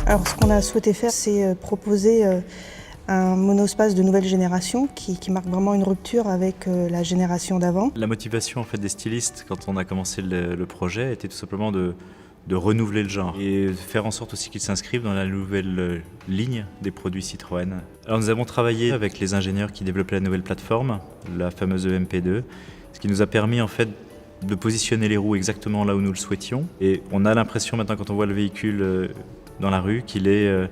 Alors ce qu'on a souhaité faire, c'est proposer un monospace de nouvelle génération qui marque vraiment une rupture avec la génération d'avant. La motivation en fait, des stylistes quand on a commencé le projet était tout simplement de renouveler le genre et faire en sorte aussi qu'il s'inscrive dans la nouvelle ligne des produits Citroën. Alors nous avons travaillé avec les ingénieurs qui développaient la nouvelle plateforme, la fameuse EMP2, ce qui nous a permis en fait de positionner les roues exactement là où nous le souhaitions. Et on a l'impression maintenant quand on voit le véhicule dans la rue qu'il est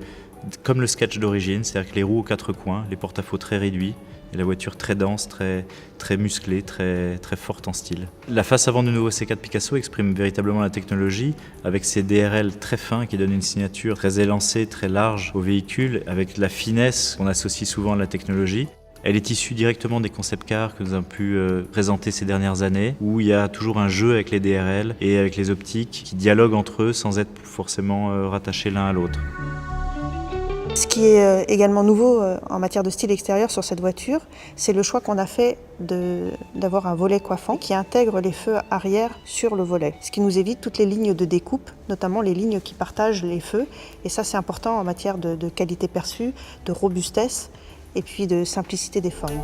comme le sketch d'origine, c'est-à-dire que les roues aux quatre coins, les porte-à-faux très réduits, et la voiture très dense, très musclée, très forte en style. La face avant du nouveau C4 Picasso exprime véritablement la technologie avec ses DRL très fins qui donnent une signature très élancée, très large au véhicule, avec la finesse qu'on associe souvent à la technologie. Elle est issue directement des concept cars que nous avons pu présenter ces dernières années, où il y a toujours un jeu avec les DRL et avec les optiques qui dialoguent entre eux sans être forcément rattachés l'un à l'autre. Ce qui est également nouveau en matière de style extérieur sur cette voiture, c'est le choix qu'on a fait d'avoir un volet coiffant qui intègre les feux arrière sur le volet. Ce qui nous évite toutes les lignes de découpe, notamment les lignes qui partagent les feux. Et ça, c'est important en matière de qualité perçue, de robustesse et puis de simplicité des formes.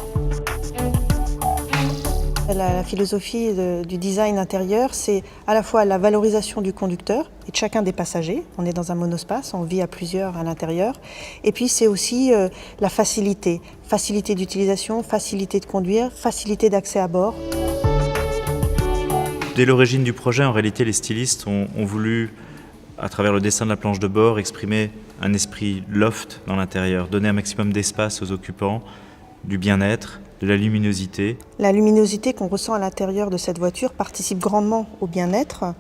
La philosophie du design intérieur, c'est à la fois la valorisation du conducteur et de chacun des passagers. On est dans un monospace, on vit à plusieurs à l'intérieur. Et puis c'est aussi la facilité. Facilité d'utilisation, facilité de conduire, facilité d'accès à bord. Dès l'origine du projet, en réalité, les stylistes ont voulu, à travers le dessin de la planche de bord, exprimer un esprit loft dans l'intérieur, donner un maximum d'espace aux occupants, du bien-être, de la luminosité. La luminosité qu'on ressent à l'intérieur de cette voiture participe grandement au bien-être.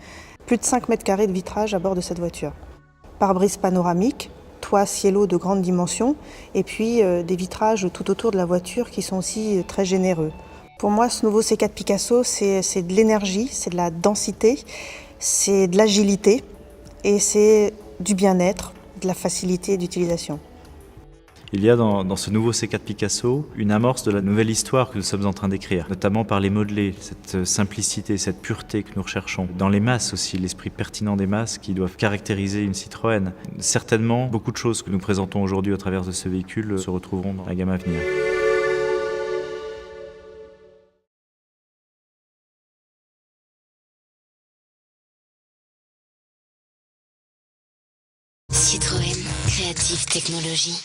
Plus de 5 mètres carrés de vitrage à bord de cette voiture. Pare-brise panoramique, toit cielo de grande dimension et puis des vitrages tout autour de la voiture qui sont aussi très généreux. Pour moi, ce nouveau C4 Picasso, c'est de l'énergie, c'est de la densité, c'est de l'agilité et c'est du bien-être, de la facilité d'utilisation. Il y a dans ce nouveau C4 Picasso une amorce de la nouvelle histoire que nous sommes en train d'écrire, notamment par les modelés, cette simplicité, cette pureté que nous recherchons. Dans les masses aussi, l'esprit pertinent des masses qui doivent caractériser une Citroën. Certainement, beaucoup de choses que nous présentons aujourd'hui au travers de ce véhicule se retrouveront dans la gamme à venir. Citroën, créative technologie.